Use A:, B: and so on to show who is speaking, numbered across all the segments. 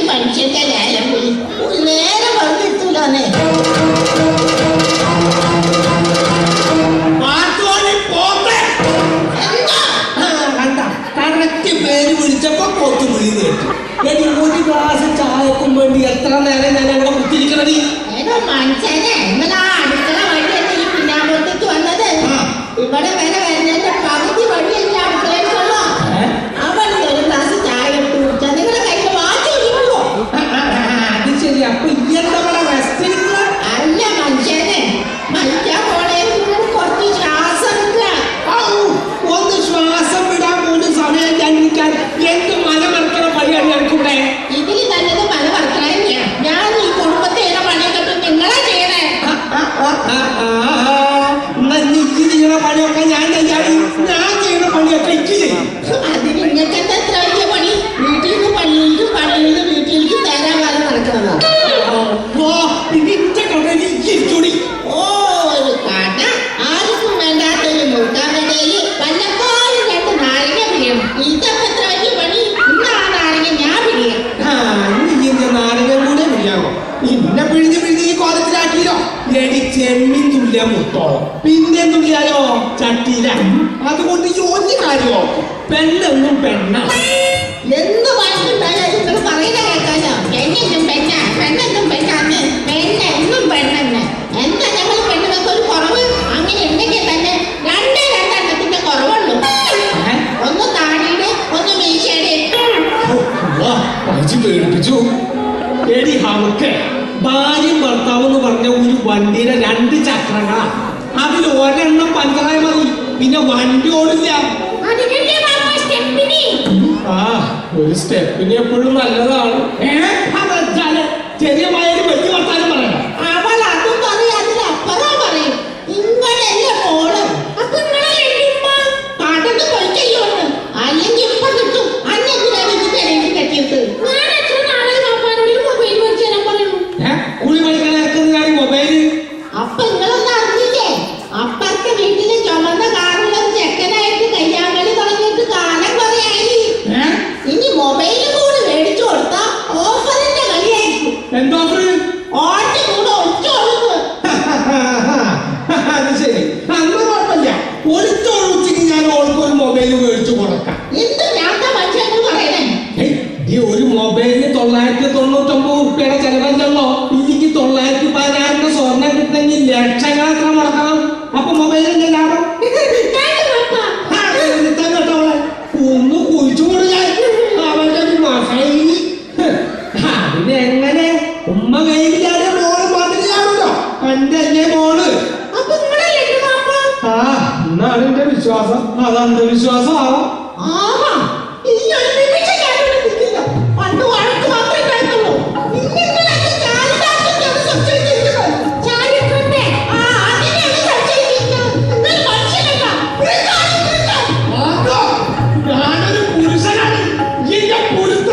A: മനുഷ്യന്റെ നേരെ പറഞ്ഞിട്ടൂലേ
B: കറക്റ്റ് പേര് വിളിച്ചപ്പോ പോത്ത് വിളി കേട്ടു. ഒരു ഗ്ലാസ് ചായക്കും വേണ്ടി എത്ര നേരം ഞാൻ അവിടെ കുത്തിരിക്കണത്?
A: മനുഷ്യനെ അടുക്കള വഴിയല്ലേ ഈ പിന്നാമ്പുറത്തേക്ക് വന്നത്? ഇവിടെ വരെ വരുന്നതിന്റെ പകുതി വഴിയല്ലേ അടുക്കളയിലുള്ളൂ. അവൻ ഒരു ഗ്ലാസ് ചായ ഇട്ട് കുടിച്ചാൽ നിങ്ങളുടെ കയ്യിൽ വാച്ച് ഒഴിവുള്ളൂ.
B: അത് ശരി. അപ്പൊ ഇയെന്താ റെസ്റ്റ്
A: അല്ല മനുഷ്യനെ മരിക്കാൻ പോണേ കുറച്ച് ശ്വാസം
B: ഒന്ന് ശ്വാസം വിടാൻ പോലും സമയം ജനിക്കാൻ എന്ത് മല മറക്കണ പരിപാടി എനിക്കൂടെ?
A: ഇതിൽ തന്നെ മല മറക്കണ ഞാൻ ഈ കുടുംബത്തെ പണിയൊക്കെ നിങ്ങളെ ചെയ്യണേ.
B: ചെയ്യണ പണിയൊക്കെ ഞാൻ ചെയ്യാൻ ഞാൻ ചെയ്യണ പണിയൊക്കെ എനിക്ക് ചെയ്യും.
A: അതിന് ഇങ്ങനത്തെ എത്ര വലിയ പണി? വീട്ടിൽ നിന്ന് പണിയിലും പണിയിൽ നിന്ന് വീട്ടിലേക്ക് തരാൻ കാലം നടക്കണതാ. ഓ ഒരു കട ആർക്കും വേണ്ടാത്തൊരു മുട്ടാമടയില് വല്ലപ്പോഴും രണ്ട് നാരങ്ങ പിടിയും. ഇതൊക്കെ എത്ര വലിയ പണി? ഇന്ന് ആ നാരങ്ങ ഞാൻ പിടിയും.
B: നാരങ്ങ കൂടെ പിടിയാമോ? പിന്നെ പിഴിഞ്ഞ് ഈ കോലത്തിലാക്കിയോ? എടി ചെമ്മീൻ തുള്ളിയ മുട്ടോളം പിന്നെ തുള്ളിയാലോ ചട്ടിയില. അതുകൊണ്ട് ഒരു കാര്യമോ പെണ്ണെന്നും പെണ്ണാണ്.
A: എന്ത് പറഞ്ഞിട്ടുണ്ടായാലും നിങ്ങൾ പറയുന്ന കേൾക്കാലോ. പെണ്ണെന്നും പെണ്ണ പെണ്ണെന്നും പെണ്ണാന്ന് പെണ്ണെന്നും പെണ്ണെന്ന്. എന്താ ഞങ്ങൾ പെണ്ണുങ്ങൾക്ക് ഒരു കുറവ്? അങ്ങനെ ഉണ്ടെങ്കിൽ തന്നെ രണ്ടെണ്ണത്തിന്റെ കുറവുള്ളൂ. ഒന്ന് താടിയുടെ ഒന്ന് മീശയുടെ.
B: പേടിപ്പിച്ചു. എടി നമുക്ക് ഭാര്യയും ഭർത്താവ് എന്ന് പറഞ്ഞ ഒരു വണ്ടിയുടെ 2 ചക്രങ്ങളാ. അതിൽ ഒരെണ്ണം പഞ്ചറായ മതി, പിന്നെ വണ്ടി ഓടില്ല. ഒരു സ്റ്റെപ്പിന് എപ്പോഴും നല്ലതാണ്. ചെറിയ മയില് വലിയ വർത്താനം പറയണം.
A: അവൾ അതും പറയും അതിലപ്പുറം പറയും. ഇങ്ങനെയല്ലേ മോള് കടന്ന് പൊയ്ക്കയ്യോന്ന് അല്ലെങ്കിൽ ഇപ്പൊ കിട്ടും. അന്നെന്തിനാണ് ഇതിന്റെ ഇടയിൽ കെട്ടിയത്?
B: കുളി പഠിക്കാൻ ഇറക്കുന്ന മൊബൈല്.
A: അപ്പൊ നിങ്ങളൊന്നും അറിഞ്ഞില്ലേ? അപ്പുറത്തെ വീട്ടില് ചുമന്ന കാറുള്ള ചെക്കനായിട്ട് കയ്യാങ്കളി തുടങ്ങിയിട്ട് കാലം കുറയായി. ഇനി മൊബൈലും കൂടി മേടിച്ചു കൊടുത്താ ഓഫറിന്റെ കളിയായിരിക്കും.
B: എന്താ
A: ഓട്ടി കൂടെ ഒളിച്ചോളുന്നു.
B: അത് ശരി. അന്ന് കുഴപ്പമില്ല. ഒളിച്ചോളിച്ചിട്ട് ഞാൻ ഓൾക്ക് ഒരു മൊബൈൽ മേടിച്ചു കൊടുക്കാം.
A: എന്ത് ഞാൻ മനുഷ്യങ്ങൾ പറയണേ?
B: ഈ ഒരു മൊബൈലിന് 999 ഉറുപ്പിയുടെ ചെലവല്ലോ. ഇതിക്ക് 916 സ്വർണ്ണം കിട്ടണമെങ്കിൽ ലക്ഷങ്ങളെത്ര മുടക്കണം. അപ്പൊ മൊബൈലിന്റെ ലാഭം ഒന്ന് കുഴിച്ചുകൂടി ഞാൻ അവന്റെ ഒരു മൊബൈൽ. അതിനെങ്ങനെ ഉമ്മ കയ്യിലാതെ മോള് മാറ്റില്ലാണല്ലോ. എന്റെ അല്ലേ മോള്. എന്നാണ് എന്റെ വിശ്വാസം. അത് അന്ധവിശ്വാസമാവാം.
A: പണ്ട് വഴക്ക് മാത്രമേ ഉണ്ടായിട്ടുള്ളൂ.
B: ഞാനൊരു പുരുഷനാണ്. എന്റെ പുരുഷൻ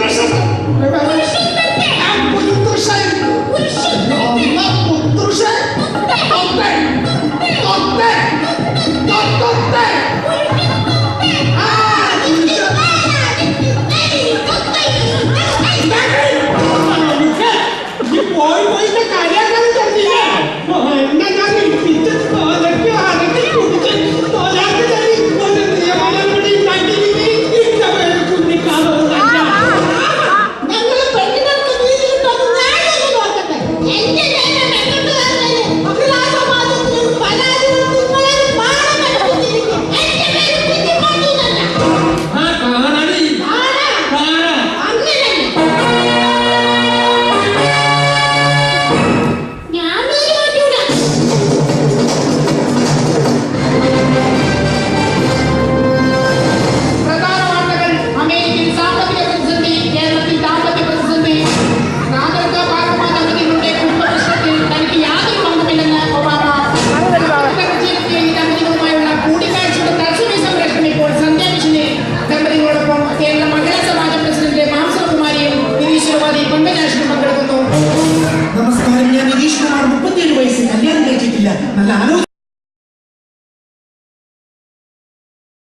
C: നമസ്കാരം, ഞാൻ നിതീഷ് കുമാർ, 37 വയസ്സ്, കല്യാണം കഴിച്ചിട്ടില്ല. നല്ല